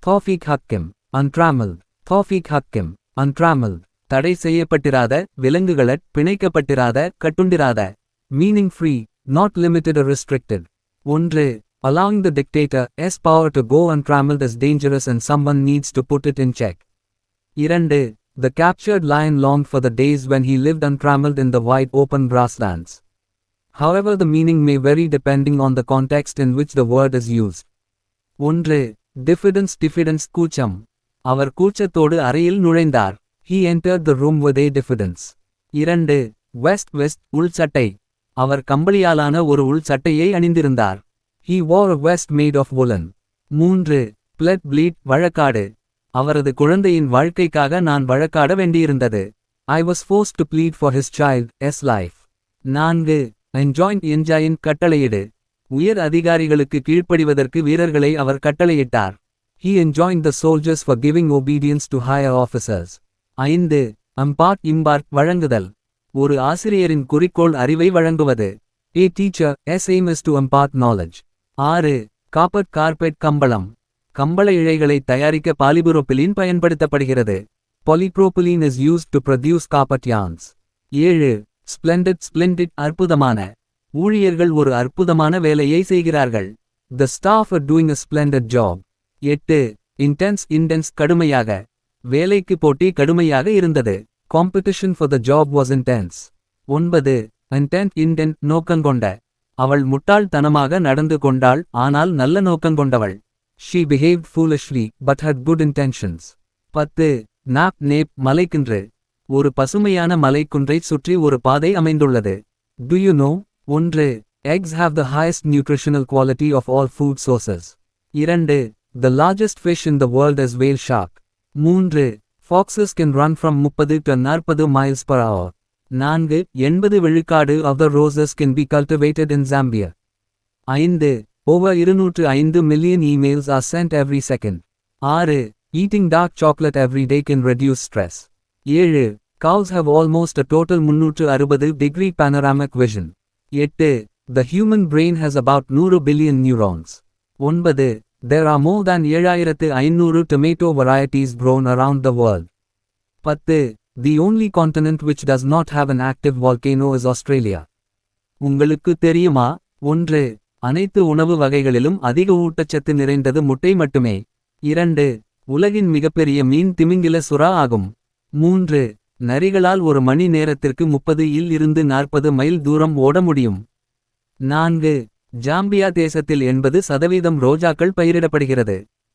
Tawfiq Hakim, untrammeled. Tawfiq Hakim, untrammeled. தடை செய்யப்பட்டிராத, விலங்குகளற் பிணைக்கப்பட்டிராத, கட்டுண்டிராத. Meaning free, not limited or restricted. 1. Allowing the dictator's power to go untrammeled is dangerous and someone needs to put it in check. 2. The captured lion longed for the days when he lived untrammeled in the wide open grasslands. However, the meaning may vary depending on the context in which the word is used. 1. Diffidence கூச்சம். அவர் கூச்சத்தோடு அறையில் நுழைந்தார். He entered the room with a diffidence. 2. Vest உள் சட்டை. அவர் கம்பளியாலான ஒரு உள் சட்டையை அணிந்திருந்தார். He wore a vest made of woolen. 3. Bleed வழக்காடு. அவரது குழந்தையின் வாழ்க்கைக்காக நான் வழக்காட வேண்டியிருந்தது. I was forced to plead for his child's life. 4. Enjoin கட்டளையிடு. உயர் அதிகாரிகளுக்கு கீழ்ப்படிவதற்கு வீரர்களை அவர் கட்டளையிட்டார். He enjoined the soldiers for giving obedience to higher officers. 5. Impart வழங்குதல். ஒரு ஆசிரியரின் குறிக்கோள் அறிவை வழங்குவது. A teacher's aim is to impart knowledge. 6. Carpet கம்பளம். கம்பள இழைகளை தயாரிக்க பாலிபுரோப்பிலீன் பயன்படுத்தப்படுகிறது. Polypropylene is used to produce carpet yarns. 7. Splendid அற்புதமான. ஊழியர்கள் ஒரு அற்புதமான வேலையை செய்கிறார்கள். The staff are doing a splendid job. 8. Intense கடுமையாக. வேலைக்கு போட்டி கடுமையாக இருந்தது. Competition for the job was intense. 9. Intent நோக்கங்கொண்ட. அவள் முட்டாள்தனமாக நடந்து கொண்டாள், ஆனால் நல்ல நோக்கங்கொண்டவள். She behaved foolishly, but had good intentions. 10. Nape மலைக்குன்று. ஒரு பசுமையான மலைக்குன்றைச் சுற்றி ஒரு பாதை அமைந்துள்ளது. Do you know? 1. Eggs have the highest nutritional quality of all food sources. 2. The largest fish in the world is whale shark. 3. Foxes can run from 30 to 40 miles per hour. 4. 80 விழுக்காடு of the roses can be cultivated in Zambia. 5. Over 205 million emails are sent every second. 6. Eating dark chocolate every day can reduce stress. 7. Cows have almost a total 360-degree panoramic vision. 8. The human brain has about 100 billion neurons. 9. There are more than 7500 tomato varieties grown around the world. 10. The only continent which does not have an active volcano is Australia. உங்களுக்கு தெரியுமா? 1. அனைத்து உணவு வகைகளிலும் அதிக ஊட்டச்சத்து நிறைந்தது முட்டை மட்டுமே. 2. உலகின் மிகப்பெரிய மீன் திமிங்கில சுறா ஆகும். 3. நரிகளால் ஒரு மணி நேரத்திற்கு 30 இருந்து 40 மைல் தூரம் ஓட முடியும். 4. ஜாம்பியா தேசத்தில் 80% ரோஜாக்கள் பயிரிடப்படுகிறது.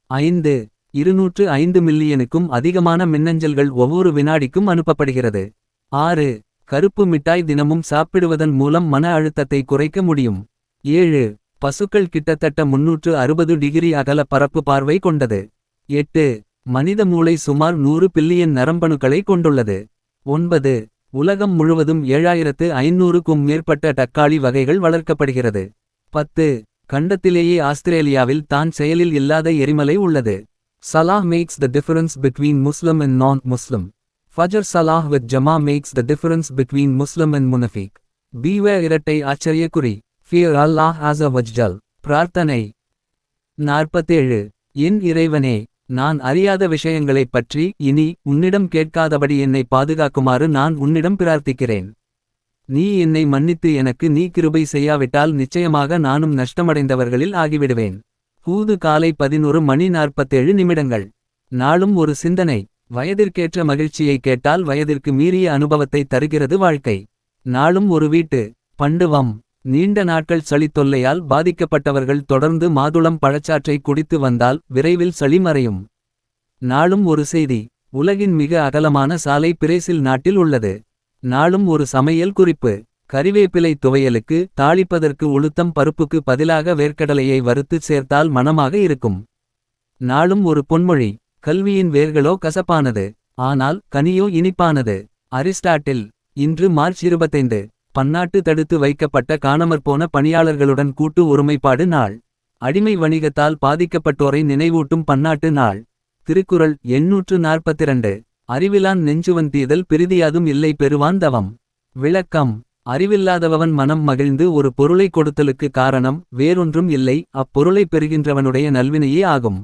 5. 205 மில்லியனுக்கும் அதிகமான மின்னஞ்சல்கள் ஒவ்வொரு வினாடிக்கும் அனுப்பப்படுகிறது. 6. கருப்பு மிட்டாய் தினமும் சாப்பிடுவதன் மூலம் மன அழுத்தத்தை குறைக்க முடியும். 7. பசுக்கள் கிட்டத்தட்ட 360 டிகிரி அகல பரப்பு பார்வை கொண்டது. 8. மனித மூளை சுமார் 100 பில்லியன் நரம்பணுக்களை கொண்டுள்ளது. 9. உலகம் முழுவதும் 7500க்கும் மேற்பட்ட தக்காளி வகைகள் வளர்க்கப்படுகிறது. 10. கண்டத்திலேயே ஆஸ்திரேலியாவில் தான் செயலில் இல்லாத எரிமலை உள்ளது. Salah makes the difference between Muslim and non-Muslim. Fajr Salah with Jama makes the difference between Muslim and Munafiq. Beware இரட்டை ஆச்சரியக்குறி. Fear Allah Azza wa Jal. பிரார்த்தனை. 47. என் இறைவனே, நான் அறியாத விஷயங்களைப் பற்றி இனி உன்னிடம் கேட்காதபடி என்னை பாதுகாக்குமாறு நான் உன்னிடம் பிரார்த்திக்கிறேன். நீ என்னை மன்னித்து எனக்கு நீ கிருபை செய்யாவிட்டால் நிச்சயமாக நானும் நஷ்டமடைந்தவர்களில் ஆகிவிடுவேன். ஹூது காலை 11:47. நாளும் ஒரு சிந்தனை. வயதிற்கேற்ற மகிழ்ச்சியை கேட்டால் வயதிற்கு மீறிய அனுபவத்தை தருகிறது வாழ்க்கை. நாளும் ஒரு வீட்டு பண்டுவம். நீண்ட நாட்கள் சளி தொல்லையால் பாதிக்கப்பட்டவர்கள் தொடர்ந்து மாதுளம் பழச்சாற்றை குடித்து வந்தால் விரைவில் சளி மறையும். நாளும் ஒரு செய்தி. உலகின் மிக அகலமான சாலை பிரேசில் நாட்டில் உள்ளது. நாளும் ஒரு சமையல் குறிப்பு. கறிவேப்பிலை துவையலுக்கு தாளிப்பதற்கு உளுத்தம் பருப்புக்கு பதிலாக வேர்க்கடலையை வறுத்து சேர்த்தால் மணமாக இருக்கும். நாளும் ஒரு பொன்மொழி. கல்வியின் வேர்களோ கசப்பானது, ஆனால் கனியோ இனிப்பானது. அரிஸ்டாட்டில். இன்று மார்ச் 25. பன்னாட்டு தடுத்து வைக்கப்பட்ட காணாமற்போன பணியாளர்களுடன் கூட்டு ஒருமைப்பாடு நாள். அடிமை வணிகத்தால் பாதிக்கப்பட்டோரை நினைவூட்டும் பன்னாட்டு நாள். திருக்குறள் 842. அறிவிலான் நெஞ்சுவன் தீதல் பிரிதியாதும் இல்லை பெறுவான் தவம். விளக்கம். அறிவில்லாதவன் மனம் மகிழ்ந்து ஒரு பொருளை கொடுத்தலுக்கு காரணம் வேறொன்றும் இல்லை, அப்பொருளை பெறுகின்றவனுடைய நல்வினையே ஆகும்.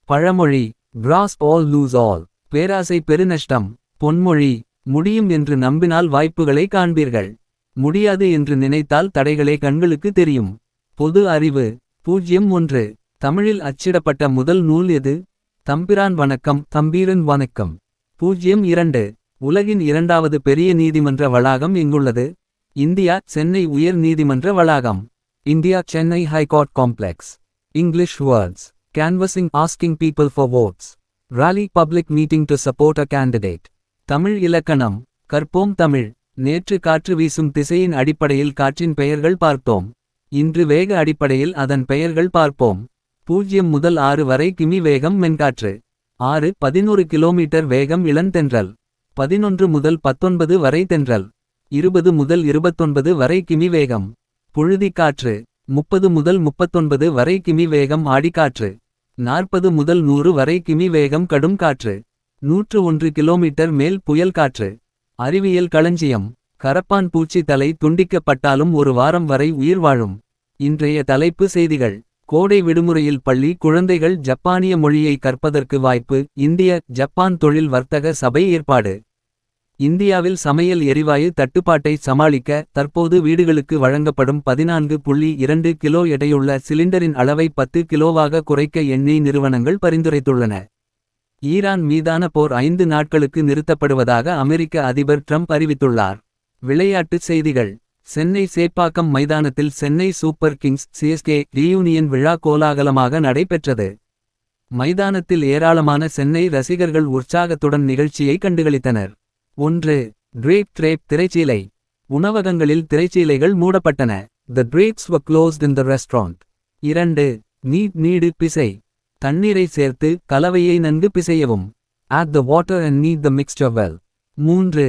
பழமொழி grasp all lose all. பேராசை பெருநஷ்டம். பொன்மொழி முடியும் என்று நம்பினால் வாய்ப்புகளை காண்பீர்கள். முடியாது என்று நினைத்தால் தடைகளே கண்களுக்கு தெரியும். பொது அறிவு 01. தமிழில் அச்சிடப்பட்ட முதல் நூல் எது? தம்பிரான் வணக்கம் தம்பீரன் வணக்கம். 02. உலகின் இரண்டாவது பெரிய நீதிமன்ற வளாகம் எங்குள்ளது? இந்தியா சென்னை உயர் நீதிமன்ற வளாகம். India Chennai high court complex. English words. Canvassing asking people for votes. Rally public meeting to support a candidate. Tamil இலக்கணம். கற்போம் தமிழ். நேற்று காற்று வீசும் திசையின் அடிப்படையில் காற்றின் பெயர்கள் பார்த்தோம். இன்று வேக அடிப்படையில் அதன் பெயர்கள் பார்ப்போம். 0 முதல் 6 வரை கிமி வேகம் மென்காற்று. 6-11 கிலோமீட்டர் வேகம் இளந்தென்றல். 11 முதல் 19 வரை தென்றல். 20 முதல் 29 வரை கிமி வேகம் புழுதிக் காற்று. 30 முதல் 39 வரை கிமி வேகம் ஆடிக்காற்று. 40 முதல் 100 வரை கிமி வேகம் கடும் காற்று. 101 கிலோமீட்டர் மேல் புயல் காற்று. அறிவியல் களஞ்சியம். கரப்பான் பூச்சி தலை துண்டிக்கப்பட்டாலும் ஒரு வாரம் வரை உயிர் வாழும். இன்றைய தலைப்பு செய்திகள். கோடை விடுமுறையில் பள்ளி குழந்தைகள் ஜப்பானிய மொழியை கற்பதற்கு வாய்ப்பு. இந்திய ஜப்பான் தொழில் வர்த்தக சபை ஏற்பாடு. இந்தியாவில் சமையல் எரிவாயு தட்டுப்பாட்டை சமாளிக்க தற்போது வீடுகளுக்கு வழங்கப்படும் 14.2 கிலோ எடையுள்ள சிலிண்டரின் அளவை 10 கிலோவாக குறைக்க எண்ணெய் நிறுவனங்கள் பரிந்துரைத்துள்ளன. ஈரான் மீதான போர் 5 நாட்களுக்கு நிறுத்தப்படுவதாக அமெரிக்க அதிபர் ட்ரம்ப் அறிவித்துள்ளார். விளையாட்டுச் செய்திகள். சென்னை சேப்பாக்கம் மைதானத்தில் Chennai super Kings CSK reunion விழா கோலாகலமாக நடைபெற்றது. மைதானத்தில் ஏராளமான சென்னை ரசிகர்கள் உற்சாகத்துடன் நிகழ்ச்சியை கண்டுகளித்தனர். 1. ட்ரேப் திரைச்சீலை. உணவகங்களில் திரைச்சீலைகள் மூடப்பட்டன. The drapes were closed in the restaurant. 2. Knead பிசை. தண்ணீரை சேர்த்து கலவையை நன்கு பிசையவும். Add the water and knead the mixture well. 3.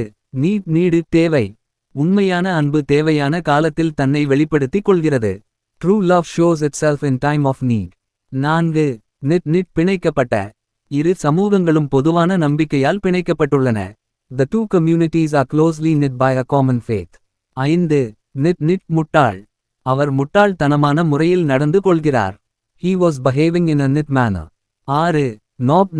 Need தேவை. உண்மையான அன்பு தேவையான காலத்தில் தன்னை வெளிப்படுத்திக் கொள்கிறது. True love shows itself in time of need. 4. Knit பிணைக்கப்பட்ட. இரு சமூகங்களும் பொதுவான நம்பிக்கையால் பிணைக்கப்பட்டுள்ளன. The two communities are closely knit by a common faith. 5. Knit முட்டாள். அவர் முட்டாள்தனமான முறையில் நடந்து கொள்கிறார். He was behaving in a knit manner. 6.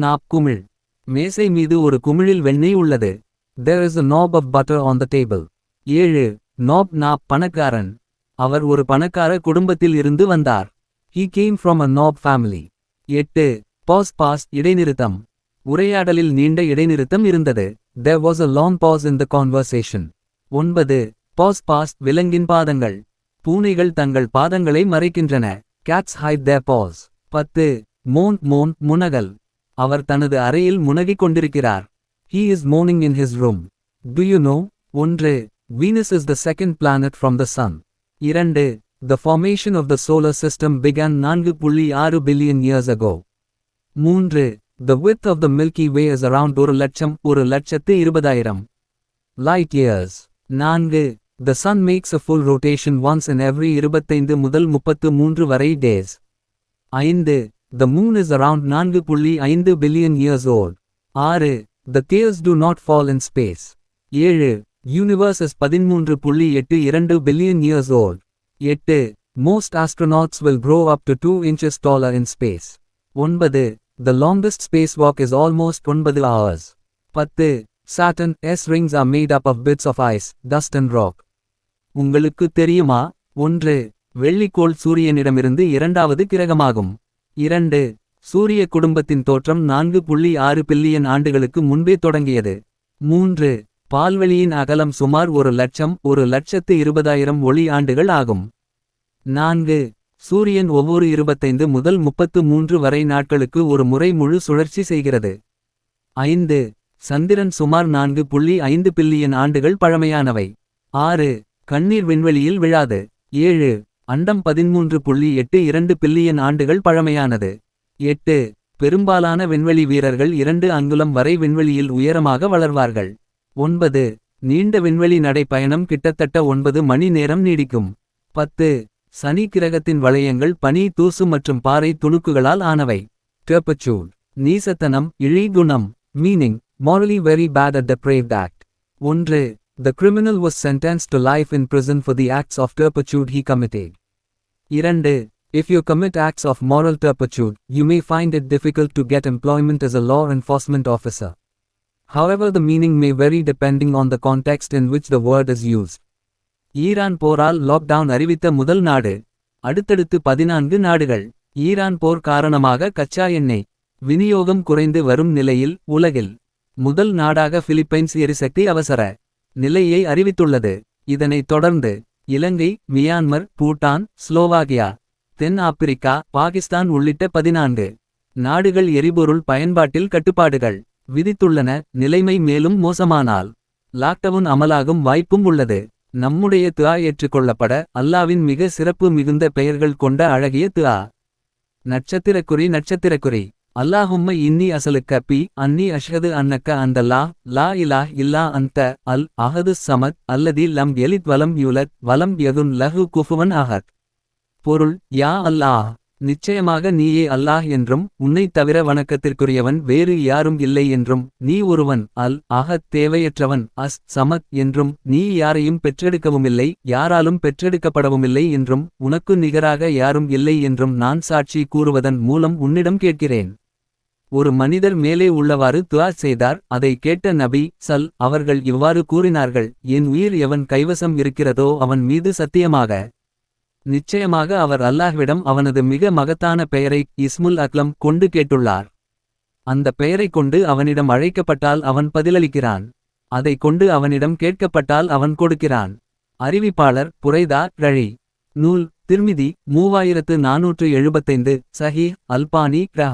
நாப் குமிழ். மேசை மீது ஒரு குமிழில் வெண்ணெய் உள்ளது. There is a knob of butter on the table. 7. நாப் பணக்காரன். அவர் ஒரு பணக்கார குடும்பத்தில் இருந்து வந்தார். He came from a knob family. 8. Pass இடைநிறுத்தம். உரையாடலில் நீண்ட இடைநிறுத்தம் இருந்தது. There was a long pause in the conversation. 9. Pass விலங்கின் பாதங்கள். பூனைகள் தங்கள் பாதங்களை மறைக்கின்றன. Cats hide their paws. 10. மோன் முனகல். அவர் தனது அறையில் முனகிக் கொண்டிருக்கிறார். He is moaning in his room. Do you know? 1. Venus is the second planet from the sun. 2. The formation of the solar system began 4.6 billion years ago. 3. The width of the Milky Way is around 1,20,000 light years. 4. The sun makes a full rotation once in every 25 முதல் 33 வரை days. 5. The moon is around 4.5 billion years old. 6. The tears do not fall in space. 7. Universe is 13.82 billion years old. 8. Most astronauts will grow up to 2 inches taller in space. 9. The longest spacewalk is almost 9 hours. 10. Saturn's rings are made up of bits of ice, dust and rock. உங்களுக்கு தெரியுமா? 1. வெள்ளிக்கோள் சூரியனிடமிருந்து இரண்டாவது கிரகமாகும். 2. சூரிய குடும்பத்தின் தோற்றம் 4.6 billion ஆண்டுகளுக்கு முன்பே தொடங்கியது. 3. பால்வெளியின் அகலம் சுமார் 1,20,000 ஒளி ஆண்டுகள் ஆகும். 4. சூரியன் ஒவ்வொரு 25 முதல் 33 வரை நாட்களுக்கு ஒரு முறை முழு சுழற்சி செய்கிறது. 5. சந்திரன் சுமார் 4.5 பில்லியன் ஆண்டுகள் பழமையானவை. 6. கண்ணீர் விண்வெளியில் விழாது. 7. அண்டம் 13.82 பில்லியன் ஆண்டுகள் பழமையானது. 8. பெரும்பாலான விண்வெளி வீரர்கள் 2 அங்குலம் வரை விண்வெளியில் உயரமாக வளர்வார்கள். 9. நீண்ட விண்வெளி நடைப்பயணம் கிட்டத்தட்ட 9 மணி நேரம் நீடிக்கும். 10. சனி கிரகத்தின் வளையங்கள் பனி தூசு மற்றும் பாறை துணுக்குகளால் ஆனவை. Turpitude. நீசத்தனம் இழி குணம். Meaning, morally very bad a depraved act. 1. The criminal was sentenced to life in prison for the acts of turpitude he committed. 2. If you commit acts of moral turpitude, you may find it difficult to get employment as a law enforcement officer. However, the meaning may vary depending on the context in which the word is used. Iran போரால் lockdown அறிவித்த முதல் நாடு. அடுத்தடுத்து 14 நாடுகள். Iran போர் காரணமாக கச்சா எண்ணெய் விநியோகம் குறைந்து வரும் நிலையில் உலகில் முதல் நாடாக பிலிப்பைன்ஸ் எரிசக்தி அவசர நிலையை அறிவித்துள்ளது. இதனைத் தொடர்ந்து இலங்கை, மியான்மர், பூட்டான், ஸ்லோவாகியா, தென் ஆப்பிரிக்கா, பாகிஸ்தான் உள்ளிட்ட 14 நாடுகள் எரிபொருள் பயன்பாட்டில் கட்டுப்பாடுகள் விதித்துள்ளன. நிலைமை மேலும் மோசமானால் லாக்டவுன் அமலாகும் வாய்ப்பும் உள்ளது. நம்முடைய துஆ ஏற்றுக்கொள்ளப்பட அல்லாவின் மிக சிறப்பு மிகுந்த பெயர்கள் கொண்ட அழகிய துஆ. நட்சத்திரக்குறி. அல்லாஹும்ம இன்னி அசலுக்க பி அன்னி அஷ்ஹது அன்னக்க அந்த லா இலாஹ் இல்லா அந்த அல் அஹது சமத் அல்லதி லம் யலித் வலம் யூலத் வலம் யகுன் லஹு குஃபுவன் அஹத். பொருள்: யா அல்லாஹ், நிச்சயமாக நீயே அல்லாஹ் என்றும் உன்னைத் தவிர வணக்கத்திற்குரியவன் வேறு யாரும் இல்லை என்றும் நீ ஒருவன் அல் அஹத் தேவையற்றவன் சமத் என்றும் நீ யாரையும் பெற்றெடுக்கவுமில்லை யாராலும் பெற்றெடுக்கப்படவுமில்லை என்றும் உனக்கு நிகராக யாரும் இல்லை என்றும் நான் சாட்சி கூறுவதன் மூலம் உன்னிடம் கேட்கிறேன். ஒரு மனிதர் மேலே உள்ளவாறு துஆ செய்தார். அதை கேட்ட நபி அவர்கள் இவ்வாறு கூறினார்கள்: என் உயிர் எவன் கைவசம் இருக்கிறதோ அவன் மீது சத்தியமாக, நிச்சயமாக அவர் அல்லாஹ்விடம் அவனது மிக மகத்தான பெயரை இஸ்முல் அக்லம் கொண்டு கேட்டுள்ளார். அந்த பெயரைக் கொண்டு அவனிடம் அழைக்கப்பட்டால் அவன் பதிலளிக்கிறான். அதை கொண்டு அவனிடம் கேட்கப்பட்டால் அவன் கொடுக்கிறான். அறிவிப்பாளர் புரைதா ரழி. நூல் திர்மிதி 3475. சஹீஹ் அல்பானி ரா.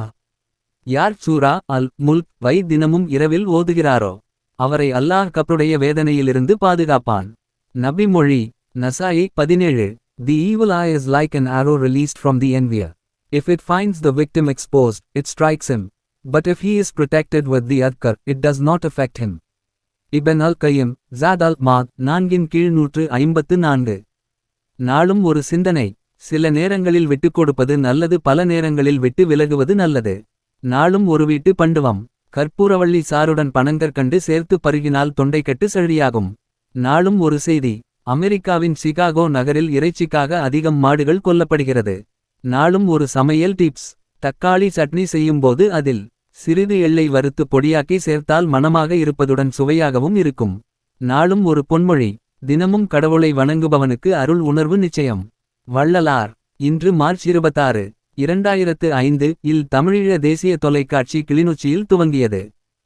யார் சூரா அல் முல்க் வை தினமும் இரவில் ஓதுகிறாரோ அவரை அல்லாஹ் கப்ருடைய வேதனையிலிருந்து பாதுகாப்பான். நபி மொழி நசாயி 17. The evil eye is like an arrow released from the envier. If it finds the victim exposed, it strikes him. But if he is protected with the adhkar, it does not affect him. Ibn al-Qayyim, Zad al-Ma'ad 454. நாளும் ஒரு சிந்தனை. சில நேரங்களில் விட்டுக் கொடுப்பது நல்லது, பல நேரங்களில் விட்டு விலகுவது நல்லது. நாளும் ஒரு வீட்டு பண்டுவம். கற்பூரவள்ளி சாறுடன் பனங்கற்கண்டு சேர்த்து பருகினால் தொண்டைக்கட்டு சழியாகும். நாளும் ஒரு செய்தி. அமெரிக்காவின் சிகாகோ நகரில் இறைச்சிக்காக அதிகம் மாடுகள் கொல்லப்படுகிறது. நாளும் ஒரு சமையல் டிப்ஸ். தக்காளி சட்னி செய்யும்போது அதில் சிறிது எள்ளை வறுத்து பொடியாக்கி சேர்த்தால் மணமாக இருப்பதுடன் சுவையாகவும் இருக்கும். நாளும் ஒரு பொன்மொழி. தினமும் கடவுளை வணங்குபவனுக்கு அருள் உணர்வு நிச்சயம். வள்ளலார். இன்று மார்ச் 26, 2005 இல் தமிழீழ தேசிய தொலைக்காட்சி கிளிநொச்சியில் துவங்கியது.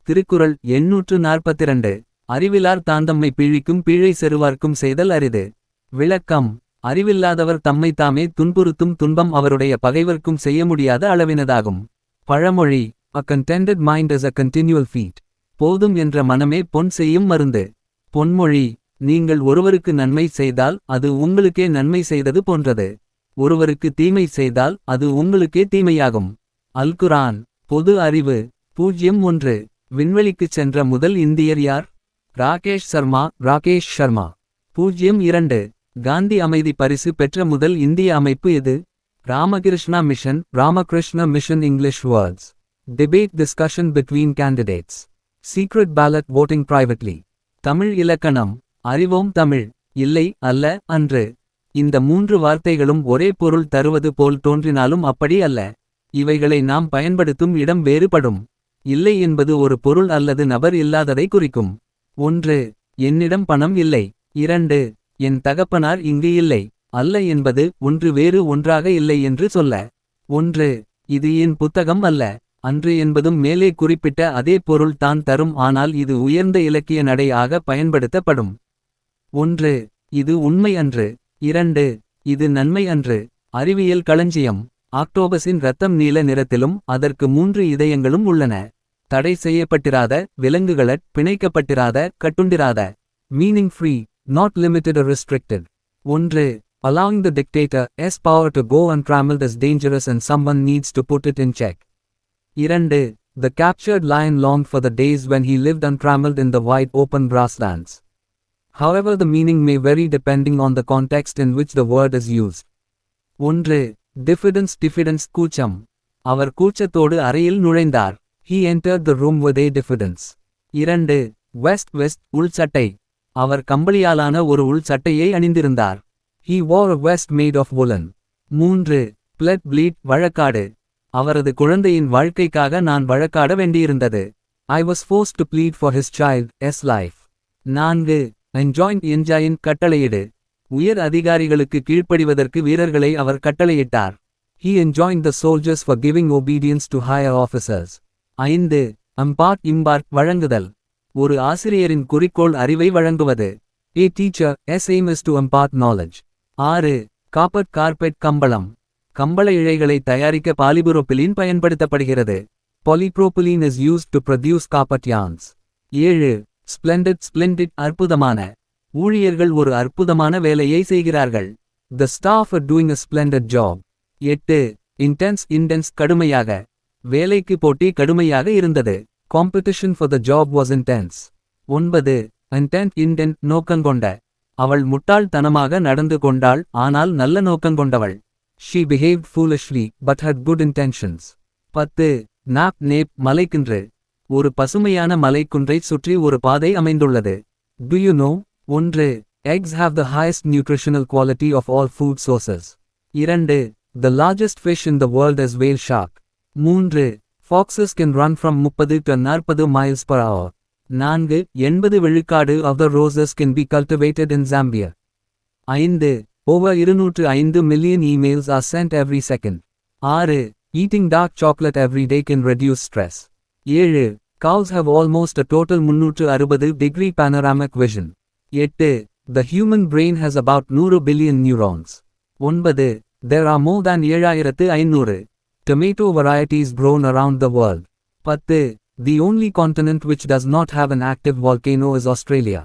திருக்குறள் 842. அறிவிலார் தாந்தம்மை பீழிக்கும் பீழை செருவார்க்கும் செய்தல் அரிது. விளக்கம்: அறிவில்லாதவர் தம்மை தாமே துன்புறுத்தும் துன்பம் அவருடைய பகைவர்க்கும் செய்ய முடியாத அளவினதாகும். பழமொழி: A contented mind is a continual feat. போதும் என்ற மனமே பொன் செய்யும் மருந்து. பொன்மொழி: நீங்கள் ஒருவருக்கு நன்மை செய்தால் அது உங்களுக்கே நன்மை செய்தது போன்றது. ஒருவருக்கு தீமை செய்தால் அது உங்களுக்கே தீமையாகும். அல்குரான். பொது அறிவு. 01. விண்வெளிக்குச் சென்ற முதல் இந்தியர் யார்? ராகேஷ் சர்மா. 02. காந்தி அமைதி பரிசு பெற்ற முதல் இந்திய அமைப்பு எது? Ramakrishna mission. English words. Debate discussion between candidates. Secret ballot voting privately. Tamil இலக்கணம். அறிவோம் தமிழ். இல்லை, அல்ல, அன்று. இந்த 3 வார்த்தைகளும் ஒரே பொருள் தருவது போல் தோன்றினாலும் அப்படி அல்ல. இவைகளை நாம் பயன்படுத்தும் இடம் வேறுபடும். இல்லை என்பது ஒரு பொருள் அல்லது நபர் இல்லாததை குறிக்கும். 1. என்னிடம் பணம் இல்லை. 2. என் தகப்பனார் இங்கு இல்லை. அல்ல என்பது ஒன்று வேறு ஒன்றாக இல்லை என்று சொல்ல. 1. இது என் புத்தகம் அல்ல. அன்று என்பதும் மேலே குறிப்பிட்ட அதே பொருள் தான் தரும், ஆனால் இது உயர்ந்த இலக்கிய நடை ஆக பயன்படுத்தப்படும். 1. இது உண்மை அன்று. 2. இது நன்மை அன்று. அறிவியல் களஞ்சியம். ஆக்டோபஸின் இரத்தம் நீல நிறத்திலும் அதற்கு 3 இதயங்களும் உள்ளன. தடை செய்யப்பட்டிராத, விலங்குகளற் பிணைக்கப்பட்டிராத, கட்டுண்டிராத. Meaning free, not limited or restricted. 1. Allowing the dictator's power to go untrammeled is dangerous and someone needs to put it in check. 2. The captured lion longed for the days when he lived untrammeled in the wide open grasslands. However, the meaning may vary depending on the context in which the word is used. 1. Diffidence கூச்சம். அவர் கூச்சத்தோடு அறையில் நுழைந்தார். He entered the room with a diffidence. 2. Vest உள் சட்டை. அவர் கம்பளியாலான ஒரு உள் சட்டையை அணிந்திருந்தார். He wore a vest made of woolen. 3. பிளட் ப்ளீட் வழக்காடு. அவரது குழந்தையின் வாழ்க்கைக்காக நான் வழக்காட வேண்டியிருந்தது. I was forced to plead for his child's life. 4. Enjoin கட்டளையிடு. உயர் அதிகாரிகளுக்கு கீழ்ப்படிவதற்கு வீரர்களை அவர் கட்டளையிட்டார். He enjoined the soldiers for giving obedience to higher officers. 5. Impart வழங்குதல். ஒரு ஆசிரியரின் குறிக்கோள் அறிவை வழங்குவது. A teacher's aim is to impart knowledge. 6. Carpet கம்பளம். கம்பள இழைகளை தயாரிக்க பாலிபுரோப்பிலீன் பயன்படுத்தப்படுகிறது. Polypropylene is used to produce carpet yarns. 7. ஸ்ப்ளெண்டிட் அற்புதமான. ஊழியர்கள் ஒரு அற்புதமான வேலையை செய்கிறார்கள். The staff are doing a splendid job. 8. Intense கடுமையாக. வேலைக்கு போட்டி கடுமையாக இருந்தது. Competition for the job was intense. 9. Intent நோக்கங்கொண்ட. அவள் முட்டாள்தனமாக நடந்து கொண்டாள் ஆனால் நல்ல நோக்கங்கொண்டவள். She behaved foolishly but had good intentions. 10. Knap மலைக்குன்று. ஒரு பசுமையான மலைக்குன்றைச் சுற்றி ஒரு பாதை அமைந்துள்ளது. Do you know? 1. Eggs have the highest nutritional quality of all food sources. 2. The largest fish in the world is whale shark. 3. Foxes can run from 30 to 40 miles per hour. 4. 80 விழுக்காடு of the roses can be cultivated in Zambia. 5. Over 205 million emails are sent every second. 6. Eating dark chocolate every day can reduce stress. 7. Cows have almost a total 360-degree panoramic vision. 8. The human brain has about 100 billion neurons. 9. There are more than 7500 tomato varieties grown around the world. 10. The only continent which does not have an active volcano is Australia.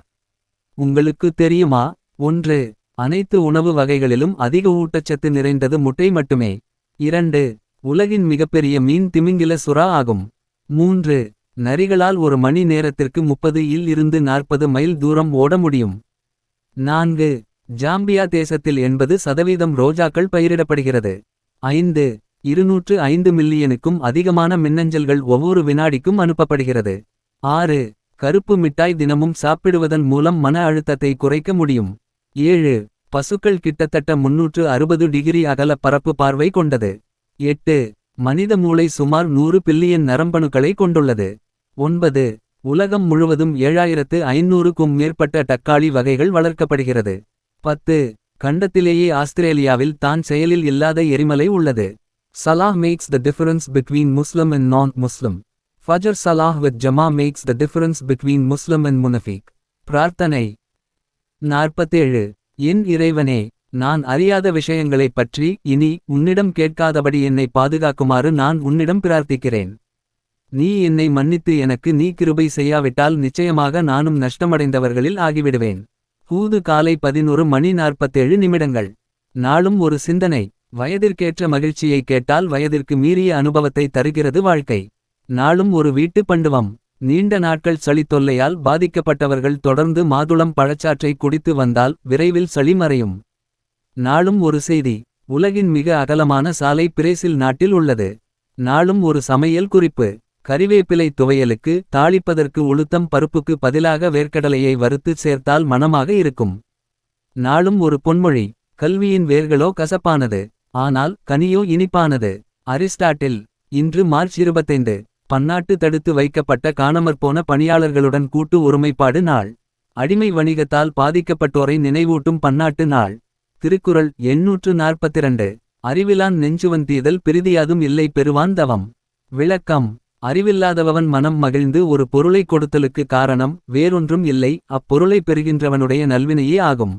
உங்களுக்கு தெரியுமா? 1. அனைத்து உணவு வகைகளிலும் அதிக ஊட்டச்சத்து நிறைந்தது முட்டை மட்டுமே. 2. உலகின் மிகப்பெரிய மீன் திமிங்கில சுறா ஆகும். 3. நரிகளால் ஒரு மணி நேரத்திற்கு 30 இருந்து 40 மைல் தூரம் ஓட முடியும். 4. ஜாம்பியா தேசத்தில் 80% ரோஜாக்கள் பயிரிடப்படுகிறது. 5. 205 மில்லியனுக்கும் அதிகமான மின்னஞ்சல்கள் ஒவ்வொரு வினாடிக்கும் அனுப்பப்படுகிறது. 6. கருப்பு மிட்டாய் தினமும் சாப்பிடுவதன் மூலம் மன அழுத்தத்தை குறைக்க முடியும். 7. பசுக்கள் கிட்டத்தட்ட 360 டிகிரி அகல பரப்பு பார்வை கொண்டது. 8. மனித மூளை சுமார் 100 பில்லியன் நரம்பணுக்களை கொண்டுள்ளது. 9. உலகம் முழுவதும் 7500க்கும் மேற்பட்ட தக்காளி வகைகள் வளர்க்கப்படுகிறது. 10. கண்டத்திலேயே ஆஸ்திரேலியாவில் தான் செயலில் இல்லாத எரிமலை உள்ளது. Salah makes the difference between Muslim and non-Muslim. Fajr Salah with Jama makes the difference between Muslim and Munafiq. பிரார்த்தனை. 47. என் இறைவனே, நான் அறியாத விஷயங்களைப் பற்றி இனி உன்னிடம் கேட்காதபடி என்னை பாதுகாக்குமாறு நான் உன்னிடம் பிரார்த்திக்கிறேன். நீ என்னை மன்னித்து எனக்கு நீ கிருபை செய்யாவிட்டால் நிச்சயமாக நானும் நஷ்டமடைந்தவர்களில் ஆகிவிடுவேன். ஹூது காலை 11:47. நாளும் ஒரு சிந்தனை. வயதிற்கேற்ற மகிழ்ச்சியை கேட்டால் வயதிற்கு மீறிய அனுபவத்தை தருகிறது வாழ்க்கை. நாளும் ஒரு வீட்டு பண்டுவம். நீண்ட நாட்கள் சளி தொல்லையால் பாதிக்கப்பட்டவர்கள் தொடர்ந்து மாதுளம் பழச்சாற்றை குடித்து வந்தால் விரைவில் சளி மறையும். நாளும் ஒரு செய்தி. உலகின் மிக அகலமான சாலை பிரேசில் நாட்டில் உள்ளது. நாளும் ஒரு சமையல் குறிப்பு. கறிவேப்பிலை துவையலுக்கு தாளிப்பதற்கு உளுத்தம் பருப்புக்கு பதிலாக வேர்க்கடலையை வறுத்து சேர்த்தால் மணமாக இருக்கும். நாளும் ஒரு பொன்மொழி. கல்வியின் வேர்களோ கசப்பானது, ஆனால் கனியோ இனிப்பானது. அரிஸ்டாட்டில். இன்று மார்ச் 25. பன்னாட்டு தடுத்து வைக்கப்பட்ட காணாமற்போன பணியாளர்களுடன் கூட்டு ஒருமைப்பாடு நாள். அடிமை வணிகத்தால் பாதிக்கப்பட்டோரை நினைவூட்டும் பன்னாட்டு நாள். திருக்குறள் 842. அறிவிலான் நெஞ்சுவன் தீதல் பிரிதியாதும் இல்லை பெறுவான் தவம். விளக்கம். அறிவில்லாதவன் மனம் மகிழ்ந்து ஒரு பொருளை கொடுத்தலுக்கு காரணம் வேறொன்றும் இல்லை, அப்பொருளை பெறுகின்றவனுடைய நல்வினையே ஆகும்.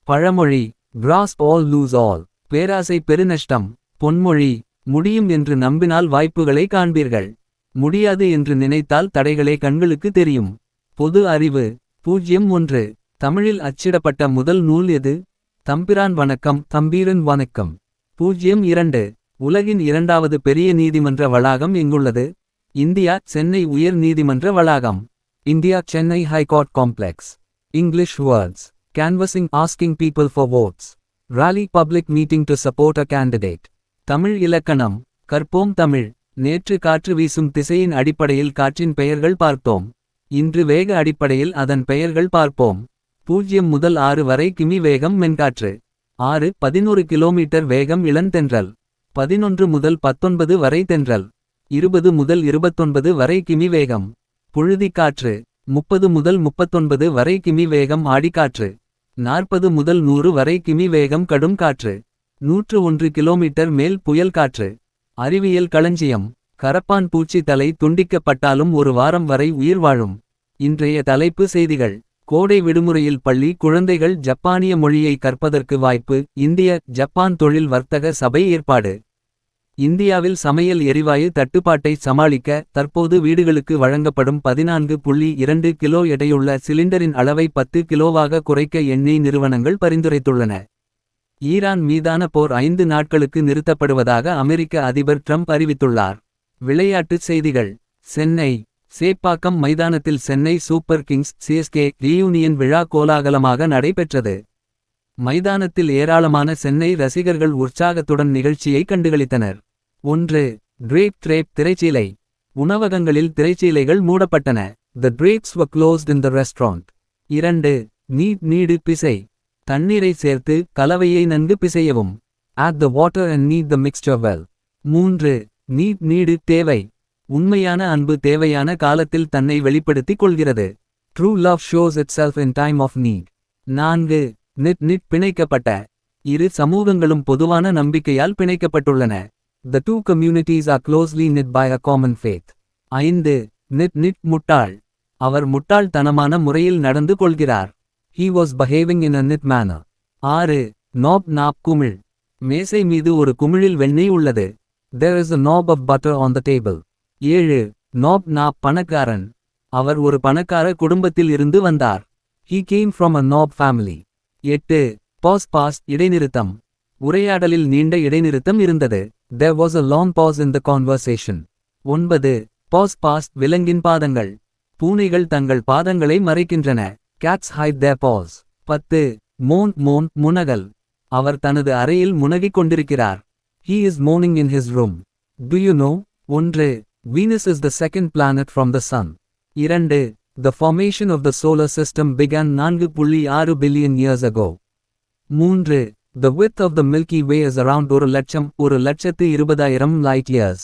பழமொழி. grasp all lose all. பேராசை பெருநஷ்டம். பொன்மொழி. முடியும் என்று நம்பினால் வாய்ப்புகளை காண்பீர்கள், முடியாது என்று நினைத்தால் தடைகளே கண்களுக்கு தெரியும். பொது அறிவு. 01. தமிழில் அச்சிடப்பட்ட முதல் நூல் எது? தம்பிரான் வணக்கம். தம்பீரன் வணக்கம். 02. உலகின் இரண்டாவது பெரிய நீதிமன்ற வளாகம் எங்குள்ளது? இந்தியா, சென்னை உயர் நீதிமன்ற வளாகம். India, Chennai high court complex. English words. Canvassing, asking people for votes. Rally, public meeting to support a candidate. Tamil இலக்கணம். கற்போம் தமிழ். நேற்று காற்று வீசும் திசையின் அடிப்படையில் காற்றின் பெயர்கள் பார்த்தோம். இன்று வேக அடிப்படையில் அதன் பெயர்கள் பார்ப்போம். 0 முதல் 6 வரை கிமி வேகம் மென்காற்று. 6-11 கிலோமீட்டர் வேகம் இளந்தென்றல். 11 முதல் 19 வரை தென்றல். 20 முதல் 29 வரை கிமி வேகம். புழுதிக்காற்று. 30 முதல் 39 வரை கிமி வேகம் ஆடிக்காற்று. 40 முதல் 100 வரை கிமி வேகம் கடும் காற்று. 101 கிலோமீட்டர் மேல் புயல் காற்று. அறிவியல் களஞ்சியம். கரப்பான் பூச்சி தலை துண்டிக்கப்பட்டாலும் ஒரு வாரம் வரை உயிர் வாழும். இன்றைய தலைப்பு செய்திகள். கோடை விடுமுறையில் பள்ளி குழந்தைகள் ஜப்பானிய மொழியை கற்பதற்கு வாய்ப்பு. இந்திய ஜப்பான் தொழில் வர்த்தக சபை ஏற்பாடு. இந்தியாவில் சமையல் எரிவாயு தட்டுப்பாட்டை சமாளிக்க தற்போது வீடுகளுக்கு வழங்கப்படும் 14.2 கிலோ எடையுள்ள சிலிண்டரின் அளவை 10 கிலோவாக குறைக்க எண்ணெய் நிறுவனங்கள் பரிந்துரைத்துள்ளன. ஈரான் மீதான போர் 5 நாட்களுக்கு நிறுத்தப்படுவதாக அமெரிக்க அதிபர் ட்ரம்ப் அறிவித்துள்ளார். விளையாட்டுச் செய்திகள். சென்னை சேப்பாக்கம் மைதானத்தில் Chennai super Kings CSK reunion விழா கோலாகலமாக நடைபெற்றது. மைதானத்தில் ஏராளமான சென்னை ரசிகர்கள் உற்சாகத்துடன் நிகழ்ச்சியை கண்டுகளித்தனர். 1. ட்ரேப் திரைச்சீலை. உணவகங்களில் திரைச்சீலைகள் மூடப்பட்டன. The drapes were closed in the restaurant. 2. Knead பிசை. தண்ணீரை சேர்த்து கலவையை நன்கு பிசையவும். Add the water and knead the mixture well. 3. Need தேவை. உண்மையான அன்பு தேவையான காலத்தில் தன்னை வெளிப்படுத்திக் கொள்கிறது. True love shows itself in time of need. 4. Knit பிணைக்கப்பட்ட. இரு சமூகங்களும் பொதுவான நம்பிக்கையால் பிணைக்கப்பட்டுள்ளன. The two communities are closely knit by a common faith. 5. Knit முட்டாள். அவர் முட்டாள்தனமான முறையில் நடந்து கொள்கிறார். He was behaving in a knit manner. 6. நாப் குமிழ். மேசை மீது ஒரு குமிழில் வெண்ணெய் உள்ளது. There is a knob of butter on the table. 7. நாப் பணக்காரன். அவர் ஒரு பணக்கார குடும்பத்தில் இருந்து வந்தார். He came from a knob family. 8. Pass இடைநிறுத்தம். உரையாடலில் நீண்ட இடைநிறுத்தம் இருந்தது. There was a long pause in the conversation. 9. Pass விலங்கின் பாதங்கள். பூனைகள் தங்கள் பாதங்களை மறைக்கின்றன. Cats hide their paws. 10. மோன் முனகல். அவர் தனது அறையில் முனகிக் கொண்டிருக்கிறார். He is moaning in his room. Do you know? 1. Venus is the second planet from the sun. 2. The formation of the solar system began 4.6 billion years ago. 3. The width of the Milky Way is around 1,20,000 light years.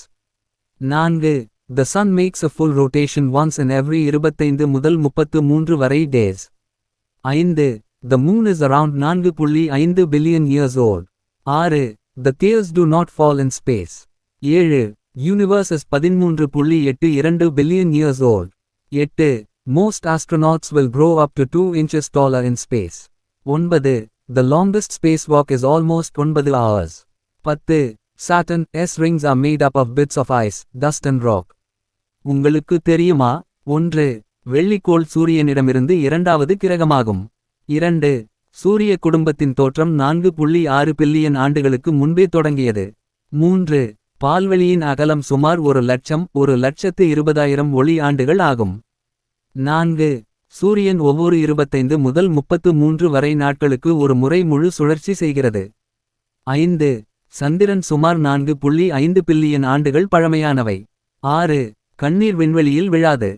4. The sun makes a full rotation once in every 25 முதல் 33 வரை days. 5. The moon is around 4.5 billion years old. 6. The tears do not fall in space. 7. Universe is 13.82 billion years old. 8. Most astronauts will grow up to 2 inches taller in space. 9. The longest spacewalk is almost 9 hours. 10. Saturn's rings are made up of bits of ice, dust and rock. உங்களுக்கு தெரியுமா? 1. வெள்ளிக்கோள் சூரியனிடமிருந்து இரண்டாவது கிரகமாகும். 2. சூரிய குடும்பத்தின் தோற்றம் 4.6 billion ஆண்டுகளுக்கு முன்பே தொடங்கியது. 3. பால்வெளியின் அகலம் சுமார் 1,20,000 ஒளி ஆண்டுகள் ஆகும். 4. சூரியன் ஒவ்வொரு 25 முதல் 33 வரை நாட்களுக்கு ஒரு முறை முழு சுழற்சி செய்கிறது. 5. சந்திரன் சுமார் 4.5 பில்லியன் ஆண்டுகள் பழமையானவை. 6. கண்ணீர் விண்வெளியில் விழாது.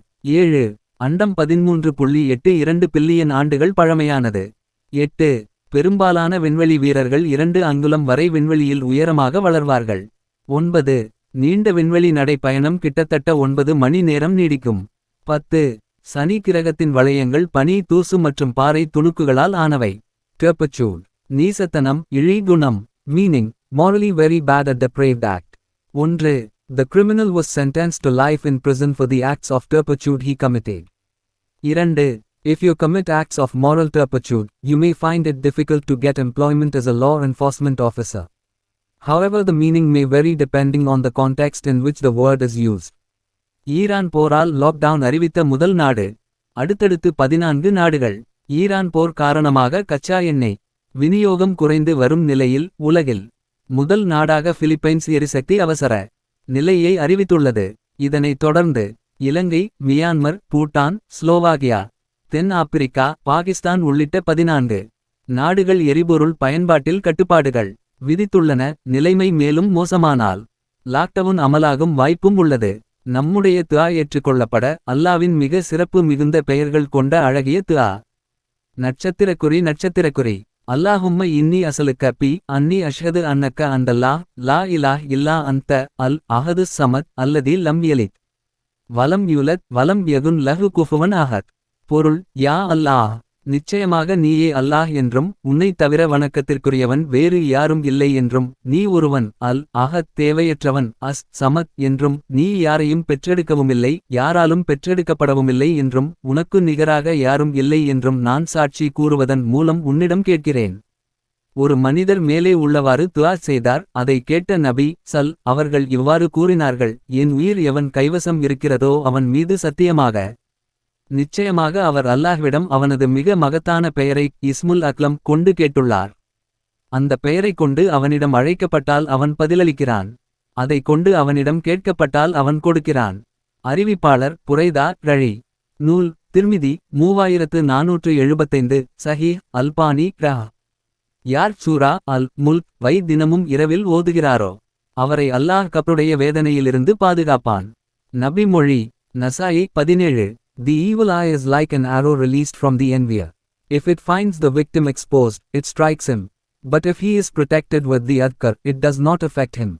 7. அண்டம் 13.82 பில்லியன் ஆண்டுகள் பழமையானது. 8. பெரும்பாலான விண்வெளி வீரர்கள் 2 அங்குலம் வரை விண்வெளியில் உயரமாக வளர்வார்கள். 9. நீண்ட விண்வெளி நடைப்பயணம் கிட்டத்தட்ட 9 மணி நேரம் நீடிக்கும். 10. சனி கிரகத்தின் வளையங்கள் பனி தூசு மற்றும் பாறை துணுக்குகளால் ஆனவை. Turpitude. நீசத்தனம் இழி குணம். Meaning, morally very bad at depraved act. 1. The criminal was sentenced to life in prison for the acts of turpitude he committed. 2. If you commit acts of moral turpitude, you may find it difficult to get employment as a law enforcement officer. However, the meaning may vary depending on the context in which the word is used. Iran போரால் lockdown அறிவித்த முதல் நாடு. அடுத்தடுத்து 14 நாடுகள். Iran போர் காரணமாக கச்சா எண்ணெய் விநியோகம் குறைந்து வரும் நிலையில் உலகில் முதல் நாடாக பிலிப்பைன்ஸ் எரிசக்தி அவசர நிலையை அறிவித்துள்ளது. இதனைத் தொடர்ந்து இலங்கை, மியான்மர், பூட்டான், ஸ்லோவாகியா, தென் ஆப்பிரிக்கா, பாகிஸ்தான் உள்ளிட்ட 14 நாடுகள் எரிபொருள் பயன்பாட்டில் கட்டுப்பாடுகள் விதித்துள்ளன. நிலைமை மேலும் மோசமானால் லாக்டவுன் அமலாகும் வாய்ப்பும் உள்ளது. நம்முடைய துஆ ஏற்றுக்கொள்ளப்பட அல்லாவின் மிக சிறப்பு மிகுந்த பெயர்கள் கொண்ட அழகிய துஆ. நட்சத்திரக்குறி அல்லாஹும்ம இன்னி அசலுக்க பி அன்னி அஷ்ஹது அன்னக்க அந்தல்லா லா இலாஹ் இல்லா அந்த அல் அஹது சமத் அல்லதி லம் யலித் வலம் யுலத் வலம் யகுன் லஹு குஃபுவன் அஹத். பொருள்: யா அல்லாஹ், நிச்சயமாக நீயே அல்லாஹ் என்றும் உன்னைத் தவிர வணக்கத்திற்குரியவன் வேறு யாரும் இல்லை என்றும் நீ ஒருவன் அல் அஹத் தேவையற்றவன் அஸ் சமத் என்றும் நீ யாரையும் பெற்றெடுக்கவுமில்லை யாராலும் பெற்றெடுக்கப்படவுமில்லை என்றும் உனக்கு நிகராக யாரும் இல்லை என்றும் நான் சாட்சி கூறுவதன் மூலம் உன்னிடம் கேட்கிறேன். ஒரு மனிதர் மேலே உள்ளவாறு துஆ செய்தார். அதை கேட்ட நபி அவர்கள் இவ்வாறு கூறினார்கள்: என் உயிர் எவன் கைவசம் இருக்கிறதோ அவன் மீது சத்தியமாக, நிச்சயமாக அவர் அல்லாஹ்விடம் அவனது மிக மகத்தான பெயரை இஸ்முல் அக்லம் கொண்டு கேட்டுள்ளார். அந்த பெயரைக் கொண்டு அவனிடம் அழைக்கப்பட்டால் அவன் பதிலளிக்கிறான். அதை கொண்டு அவனிடம் கேட்கப்பட்டால் அவன் கொடுக்கிறான். அறிவிப்பாளர் புரைதா ரழி. நூல் திர்மிதி 3475. சஹீஹ் அல்பானி ரா. யார் சூரா அல் முல்க் வை தினமும் இரவில் ஓதுகிறாரோ அவரை அல்லாஹ் கபருடைய வேதனையிலிருந்து பாதுகாப்பான். நபி மொழி நசாயி 17. The evil eye is like an arrow released from the envier. If it finds the victim exposed, it strikes him. But if he is protected with the adhkar, it does not affect him.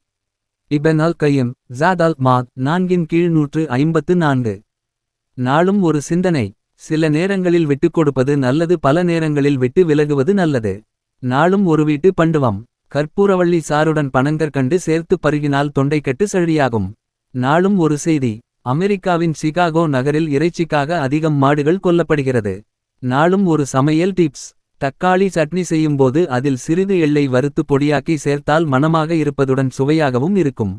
Ibn al-Qayyim, Zad al-Ma'ad 454. நாளும் ஒரு சிந்தனை. சில நேரங்களில் விட்டுக் கொடுப்பது நல்லது, பல நேரங்களில் விட்டு விலகுவது நல்லது. நாளும் ஒரு வீட்டு பண்டுவம். கற்பூரவள்ளி சாறுடன் பனங்கற்கண்டு சேர்த்து பருகினால் தொண்டைக்கட்டு சழியாகும். நாளும் ஒரு செய்தி. அமெரிக்காவின் சிகாகோ நகரில் இறைச்சிக்காக அதிகம் மாடுகள் கொல்லப்படுகிறது. நாளும் ஒரு சமையல் டிப்ஸ். தக்காளி சட்னி செய்யும்போது அதில் சிறிது எள்ளை வறுத்து பொடியாக்கி சேர்த்தால் மணமாக இருப்பதுடன் சுவையாகவும் இருக்கும்.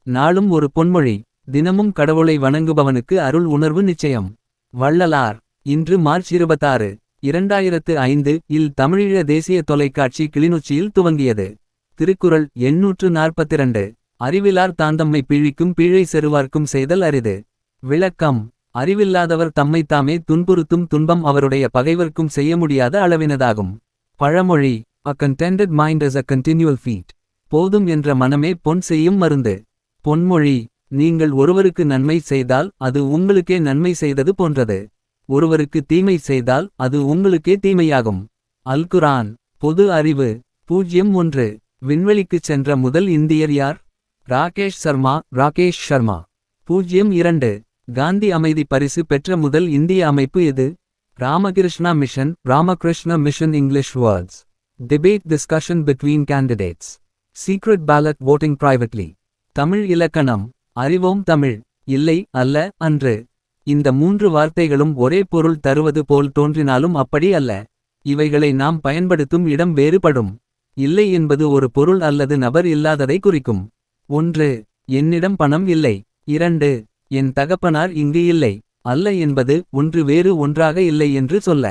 நாளும் ஒரு பொன்மொழி. தினமும் கடவுளை வணங்குபவனுக்கு அருள் உணர்வு நிச்சயம். வள்ளலார். இன்று மார்ச் 26, 2005 இல் தமிழீழ தேசிய தொலைக்காட்சி கிளிநொச்சியில் துவங்கியது. திருக்குறள் 842. அறிவிலார் தாந்தம்மை பீழிக்கும் பீழை செருவார்க்கும் செய்தல் அரிது. விளக்கம்: அறிவில்லாதவர் தம்மைத்தாமே துன்புறுத்தும் துன்பம் அவருடைய பகைவர்க்கும் செய்ய முடியாத அளவினதாகும். பழமொழி: A contented mind is a continual feat. போதும் என்ற மனமே பொன் செய்யும் மருந்து. பொன்மொழி: நீங்கள் ஒருவருக்கு நன்மை செய்தால் அது உங்களுக்கே நன்மை செய்தது போன்றது. ஒருவருக்கு தீமை செய்தால் அது உங்களுக்கே தீமையாகும். அல் குரான். பொது அறிவு. 01. விண்வெளிக்குச் சென்ற முதல் இந்தியர் யார்? ராகேஷ் சர்மா. 02. காந்தி அமைதி பரிசு பெற்ற முதல் இந்திய அமைப்பு எது? Ramakrishna mission. English words. Debate discussion between candidates. Secret ballot voting privately. Tamil இலக்கணம். அறிவோம் தமிழ். இல்லை, அல்ல, அன்று. இந்த 3 வார்த்தைகளும் ஒரே பொருள் தருவது போல் தோன்றினாலும் அப்படி அல்ல. இவைகளை நாம் பயன்படுத்தும் இடம் வேறுபடும். இல்லை என்பது ஒரு பொருள் அல்லது நபர் இல்லாததை குறிக்கும். 1. என்னிடம் பணம் இல்லை. 2. என் தகப்பனார் இங்கு இல்லை. அல்ல என்பது ஒன்று வேறு ஒன்றாக இல்லை என்று சொல்ல.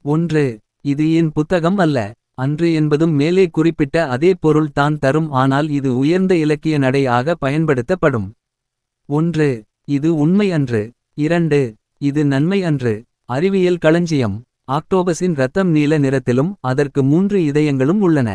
1. இது என் புத்தகம் அல்ல. அன்று என்பதும் மேலே குறிப்பிட்ட அதே பொருள் தான் தரும், ஆனால் இது உயர்ந்த இலக்கிய நடை ஆக பயன்படுத்தப்படும். 1. இது உண்மை அன்று. 2. இது நன்மை அன்று. அறிவியல் களஞ்சியம். ஆக்டோபஸின் இரத்தம் நீல நிறத்திலும் அதற்கு 3 இதயங்களும் உள்ளன.